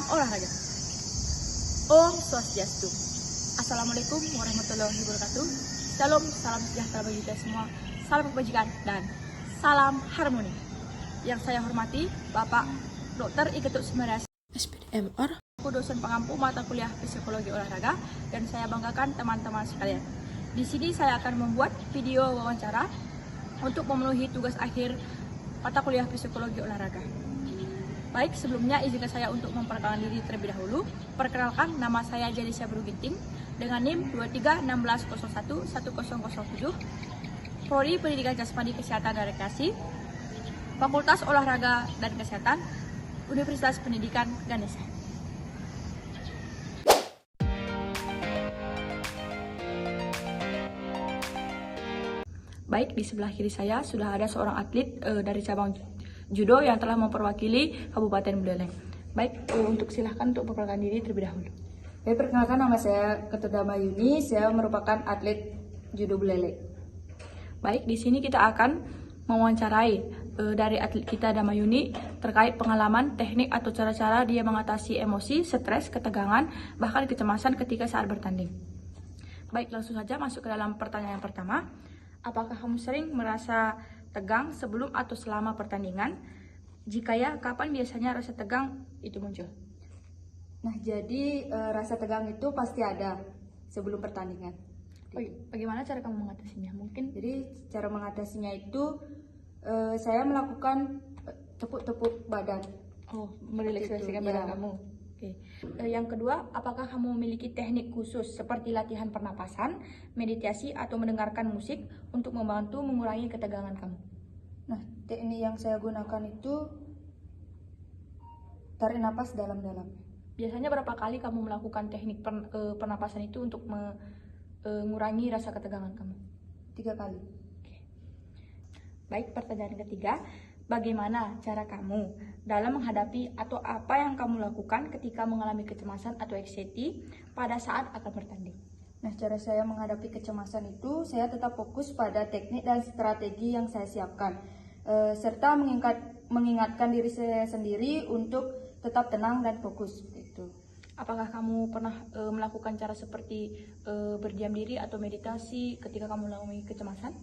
olahraga. Om Swastiastu. Assalamualaikum warahmatullahi wabarakatuh. Shalom, salam sejahtera bagi kita semua. Salam kebajikan dan salam harmoni. Yang saya hormati Bapak Dr. Iketuk Sumeras, SPDMR. Aku dosen pengampu mata kuliah psikologi olahraga dan saya banggakan teman-teman sekalian. Di sini saya akan membuat video wawancara untuk memenuhi tugas akhir mata kuliah psikologi olahraga. Baik, sebelumnya izinkan saya untuk memperkenalkan diri terlebih dahulu. Perkenalkan, nama saya Jalisya Bruginting dengan NIM 2316011007, Prodi Pendidikan Jasmani Kesehatan dan Rekreasi, Fakultas Olahraga dan Kesehatan, Universitas Pendidikan Ganesha. Baik, di sebelah kiri saya sudah ada seorang atlet dari cabang judo yang telah memperwakili Kabupaten Buleleng. Baik, silahkan untuk memperkenalkan diri terlebih dahulu. Baik, perkenalkan, nama saya Ketut Damayuni, saya merupakan atlet judo Buleleng. Baik, di sini kita akan mewawancarai dari atlet kita Damayuni terkait pengalaman, teknik atau cara-cara dia mengatasi emosi, stres, ketegangan, bahkan kecemasan ketika saat bertanding. Baik, langsung saja masuk ke dalam pertanyaan yang pertama. Apakah kamu sering merasa tegang sebelum atau selama pertandingan? Jika ya, kapan biasanya rasa tegang itu muncul? Nah, jadi rasa tegang itu pasti ada sebelum pertandingan. Bagaimana cara kamu mengatasinya? Mungkin Jadi cara mengatasinya itu saya melakukan tepuk-tepuk badan. merelaksasikan badan ya. kamu. Oke. Yang kedua, apakah kamu memiliki teknik khusus seperti latihan pernapasan, meditasi, atau mendengarkan musik untuk membantu mengurangi ketegangan kamu? Nah, teknik yang saya gunakan itu tarik napas dalam-dalam. Biasanya berapa kali kamu melakukan teknik pernapasan itu untuk mengurangi rasa ketegangan kamu? 3 kali. Baik, pertanyaan ketiga, bagaimana cara kamu dalam menghadapi atau apa yang kamu lakukan ketika mengalami kecemasan atau anxiety pada saat akan bertanding? Nah, cara saya menghadapi kecemasan itu, saya tetap fokus pada teknik dan strategi yang saya siapkan, serta mengingatkan diri saya sendiri untuk tetap tenang dan fokus. Itu. Apakah kamu pernah melakukan cara seperti berdiam diri atau meditasi ketika kamu mengalami kecemasan?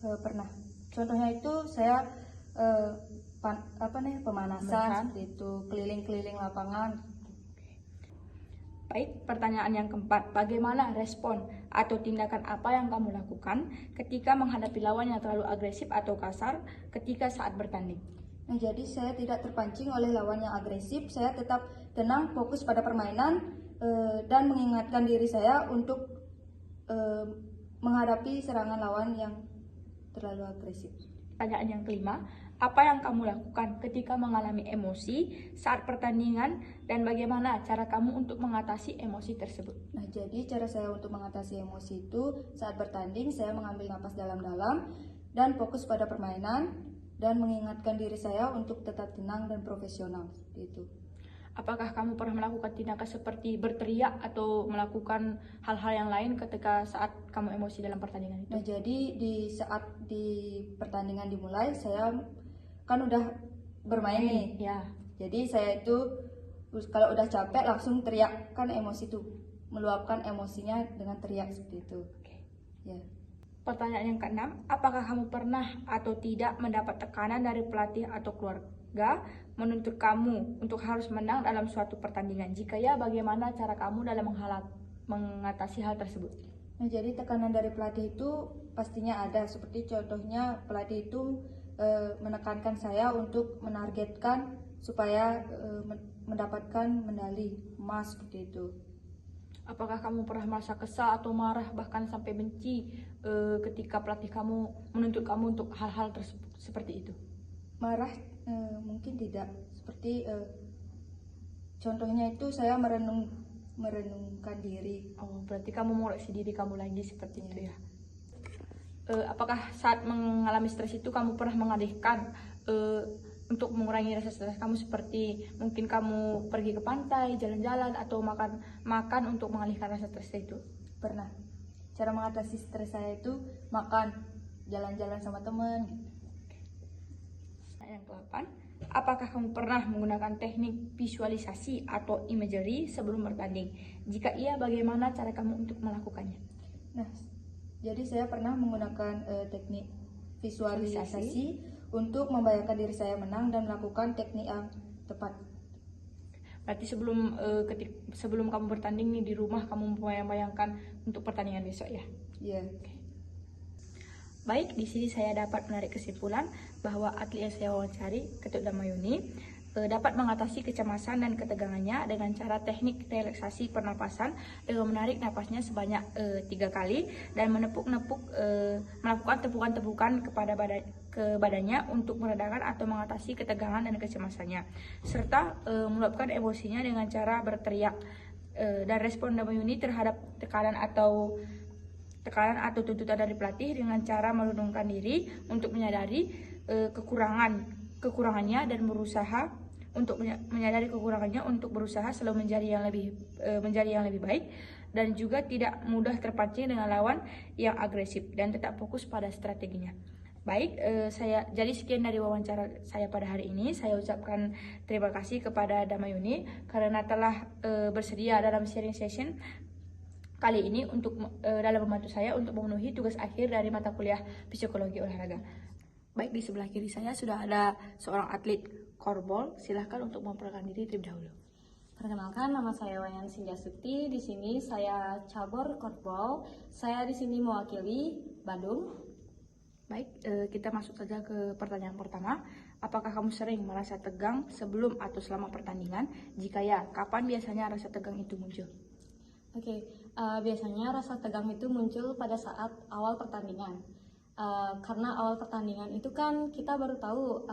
Pernah. Contohnya itu saya pemanasan seperti itu, keliling-keliling lapangan. Baik, pertanyaan yang keempat, bagaimana respon atau tindakan apa yang kamu lakukan ketika menghadapi lawan yang terlalu agresif atau kasar ketika saat bertanding? Nah, jadi saya tidak terpancing oleh lawan yang agresif, saya tetap tenang, fokus pada permainan, dan mengingatkan diri saya untuk menghadapi serangan lawan yang terlalu agresif. Pertanyaan yang kelima, apa yang kamu lakukan ketika mengalami emosi saat pertandingan dan bagaimana cara kamu untuk mengatasi emosi tersebut? Nah, jadi cara saya untuk mengatasi emosi itu saat bertanding, saya mengambil napas dalam-dalam dan fokus pada permainan dan mengingatkan diri saya untuk tetap tenang dan profesional. Seperti itu. Apakah kamu pernah melakukan tindakan seperti berteriak atau melakukan hal-hal yang lain ketika saat kamu emosi dalam pertandingan itu? Nah, jadi saat pertandingan dimulai, saya kan udah bermain nih. Ya. Jadi saya itu kalau udah capek langsung teriak, kan emosi tuh, meluapkan emosinya dengan teriak seperti itu. Oke. Ya. Pertanyaan yang keenam, apakah kamu pernah atau tidak mendapat tekanan dari pelatih atau keluarga menuntut kamu untuk harus menang dalam suatu pertandingan? Jika ya, bagaimana cara kamu dalam mengatasi hal tersebut? Nah, jadi tekanan dari pelatih itu pastinya ada. Seperti contohnya pelatih itu menekankan saya untuk menargetkan supaya mendapatkan medali emas seperti itu. Apakah kamu pernah merasa kesal atau marah bahkan sampai benci ketika pelatih kamu menuntut kamu untuk hal-hal seperti itu? Marah mungkin tidak. Seperti contohnya itu saya merenungkan diri. Oh, berarti kamu mengoreksi diri kamu lagi seperti itu ya. Apakah saat mengalami stres itu kamu pernah mengalihkan untuk mengurangi rasa stres kamu, seperti mungkin kamu pergi ke pantai, jalan-jalan, atau makan untuk mengalihkan rasa stres itu? Pernah. Cara mengatasi stres saya itu makan, jalan-jalan sama teman gitu. Yang ke-8, Apakah kamu pernah menggunakan teknik visualisasi atau imagery sebelum bertanding? Jika iya, bagaimana cara kamu untuk melakukannya? Nah, jadi saya pernah menggunakan teknik visualisasi untuk membayangkan diri saya menang dan melakukan teknik yang tepat. Berarti sebelum kamu bertanding nih di rumah, kamu membayangkan untuk pertandingan besok ya? Iya. Baik, di sini saya dapat menarik kesimpulan bahwa atlet yang saya wawancari, Ketut Damayuni, dapat mengatasi kecemasan dan ketegangannya dengan cara teknik relaksasi pernapasan dengan menarik napasnya sebanyak 3 kali dan melakukan tepukan-tepukan ke badannya untuk meredakan atau mengatasi ketegangan dan kecemasannya, serta meluapkan emosinya dengan cara berteriak. Dan respon Damayuni terhadap tekanan atau tuntutan dari pelatih dengan cara menurunkan diri untuk menyadari kekurangannya dan berusaha untuk menyadari kekurangannya untuk berusaha selalu menjadi yang lebih baik, dan juga tidak mudah terpancing dengan lawan yang agresif dan tetap fokus pada strateginya. Baik, jadi sekian dari wawancara saya pada hari ini. Saya ucapkan terima kasih kepada Damayuni karena telah bersedia dalam sharing session kali ini untuk dalam membantu saya untuk memenuhi tugas akhir dari mata kuliah psikologi olahraga. Baik, di sebelah kiri saya sudah ada seorang atlet korbol. Silahkan untuk memperkenalkan diri terlebih dahulu. Perkenalkan, nama saya Wayan Sinjasuti. Di sini saya cabur korbol. Saya di sini mewakili Bandung. Baik, kita masuk saja ke pertanyaan pertama. Apakah kamu sering merasa tegang sebelum atau selama pertandingan? Jika ya, kapan biasanya rasa tegang itu muncul? Oke, biasanya rasa tegang itu muncul pada saat awal pertandingan. Karena awal pertandingan itu kan kita baru tahu,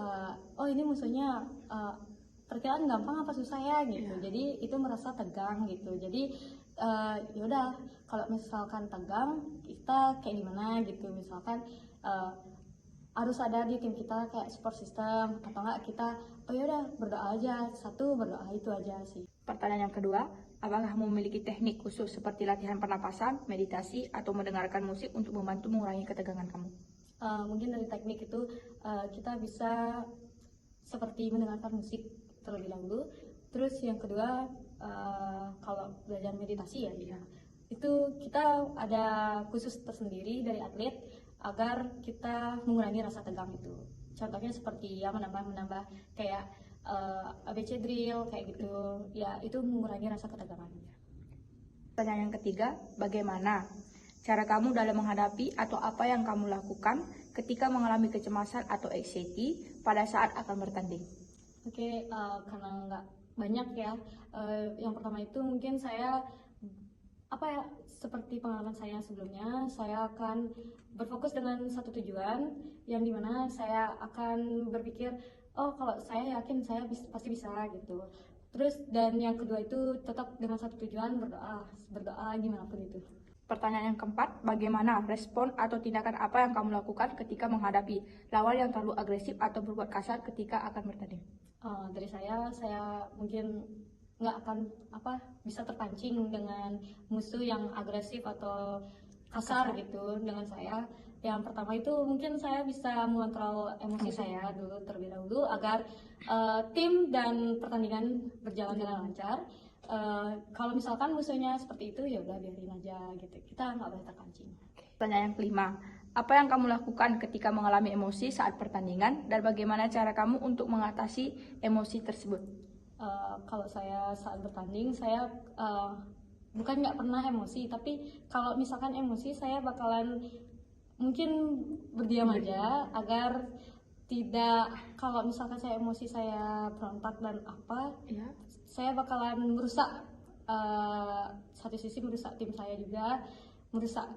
oh ini musuhnya perkiraan gampang apa susah ya gitu. Jadi itu merasa tegang gitu. Jadi yaudah, kalau misalkan tegang kita kayak gimana gitu. Misalkan harus ada di tim kita kayak support system, atau enggak kita oh yaudah berdoa aja, berdoa itu aja sih. Pertanyaan yang kedua, apakah kamu memiliki teknik khusus seperti latihan pernapasan, meditasi, atau mendengarkan musik untuk membantu mengurangi ketegangan kamu? Mungkin dari teknik itu kita bisa seperti mendengarkan musik terlebih dahulu. Terus yang kedua, kalau belajar meditasi ya, itu kita ada khusus tersendiri dari atlet agar kita mengurangi rasa tegang itu. Contohnya seperti ya menambah kayak ABC drill kayak gitu, ya itu mengurangi rasa ketegangan. Pertanyaan yang ketiga, bagaimana cara kamu dalam menghadapi atau apa yang kamu lakukan ketika mengalami kecemasan atau anxiety pada saat akan bertanding? Oke, karena nggak banyak ya. Yang pertama itu mungkin saya seperti pengalaman saya sebelumnya, saya akan berfokus dengan satu tujuan yang dimana saya akan berpikir, oh kalau saya yakin saya pasti bisa gitu. Terus dan yang kedua itu tetap dengan satu tujuan, berdoa gimana pun itu. Pertanyaan yang keempat, bagaimana respon atau tindakan apa yang kamu lakukan ketika menghadapi lawan yang terlalu agresif atau berbuat kasar ketika akan bertanding? Dari saya mungkin nggak akan bisa terpancing dengan musuh yang agresif atau kasar gitu dengan saya. Yang pertama itu mungkin saya bisa mengontrol emosi saya dulu terlebih dahulu agar tim dan pertandingan berjalan dengan lancar. Kalau misalkan musuhnya seperti itu ya udah biarin aja gitu, kita nggak boleh terpancing. Pertanyaan yang kelima, apa yang kamu lakukan ketika mengalami emosi saat pertandingan dan bagaimana cara kamu untuk mengatasi emosi tersebut? Kalau saya saat bertanding, saya bukan nggak pernah emosi, tapi kalau misalkan emosi saya bakalan mungkin berdiam aja agar tidak, kalau misalkan saya emosi saya berontak dan saya bakalan merusak satu sisi, merusak tim saya juga, merusak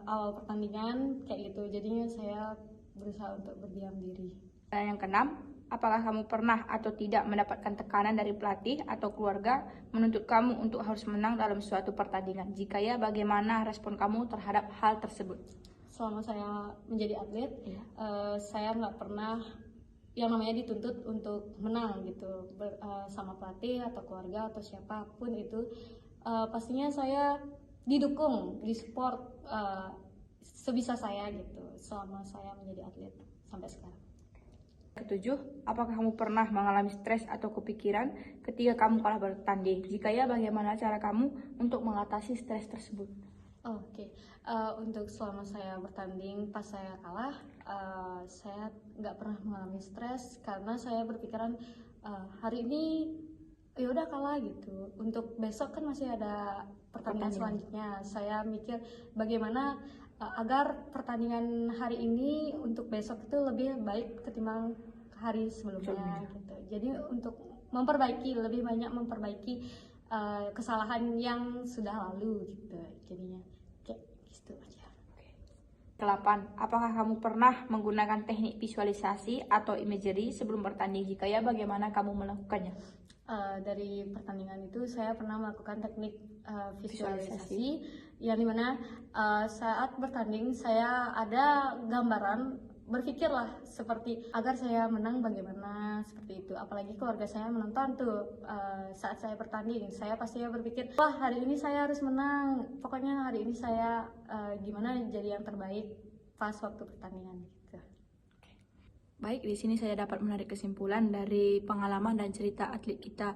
awal pertandingan kayak gitu. Jadinya saya berusaha untuk berdiam diri. Dan yang keenam, apakah kamu pernah atau tidak mendapatkan tekanan dari pelatih atau keluarga menuntut kamu untuk harus menang dalam suatu pertandingan? Jika ya, bagaimana respon kamu terhadap hal tersebut? Selama saya menjadi atlet, saya nggak pernah yang namanya dituntut untuk menang gitu sama pelatih atau keluarga atau siapapun itu. Pastinya saya didukung, disupport sebisa saya gitu selama saya menjadi atlet sampai sekarang. Ketujuh, apakah kamu pernah mengalami stres atau kepikiran ketika kamu kalah bertanding? Jika ya, bagaimana cara kamu untuk mengatasi stres tersebut? Oke. Untuk selama saya bertanding pas saya kalah, saya nggak pernah mengalami stres karena saya berpikiran hari ini ya udah kalah gitu. Untuk besok kan masih ada pertandingan selanjutnya. Saya mikir bagaimana agar pertandingan hari ini untuk besok itu lebih baik ketimbang hari sebelumnya gitu. Jadi untuk lebih banyak memperbaiki kesalahan yang sudah lalu gitu. Jadinya kayak gitu aja. Ke-8, apakah kamu pernah menggunakan teknik visualisasi atau imagery sebelum bertanding? Jika ya, bagaimana kamu melakukannya? Dari pertandingan itu saya pernah melakukan teknik visualisasi yang dimana saat bertanding saya ada gambaran, berpikirlah seperti agar saya menang bagaimana, seperti itu. Apalagi keluarga saya menonton tuh saat saya bertanding, saya pastinya berpikir wah hari ini saya harus menang, pokoknya hari ini saya gimana jadi yang terbaik pas waktu pertandingan gitu. Baik, di sini saya dapat menarik kesimpulan dari pengalaman dan cerita atlet kita,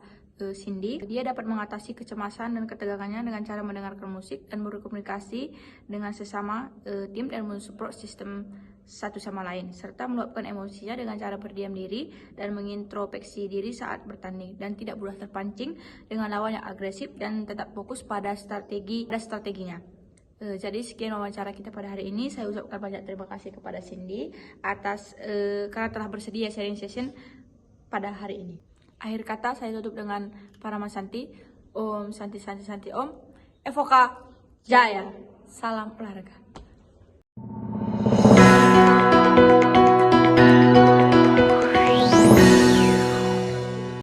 Cindy. Dia dapat mengatasi kecemasan dan ketegangannya dengan cara mendengarkan musik dan berkomunikasi dengan sesama tim dan mensupport sistem satu sama lain, serta meluapkan emosinya dengan cara berdiam diri dan mengintrospeksi diri saat bertanding, dan tidak mudah terpancing dengan lawan yang agresif dan tetap fokus pada strateginya. Jadi sekian wawancara kita pada hari ini. Saya ucapkan banyak terima kasih kepada Cindy atas karena telah bersedia sharing session pada hari ini. Akhir kata saya tutup dengan Parama Santi. Om Santi Santi Santi Om. Evoka Jaya. Salam olahraga.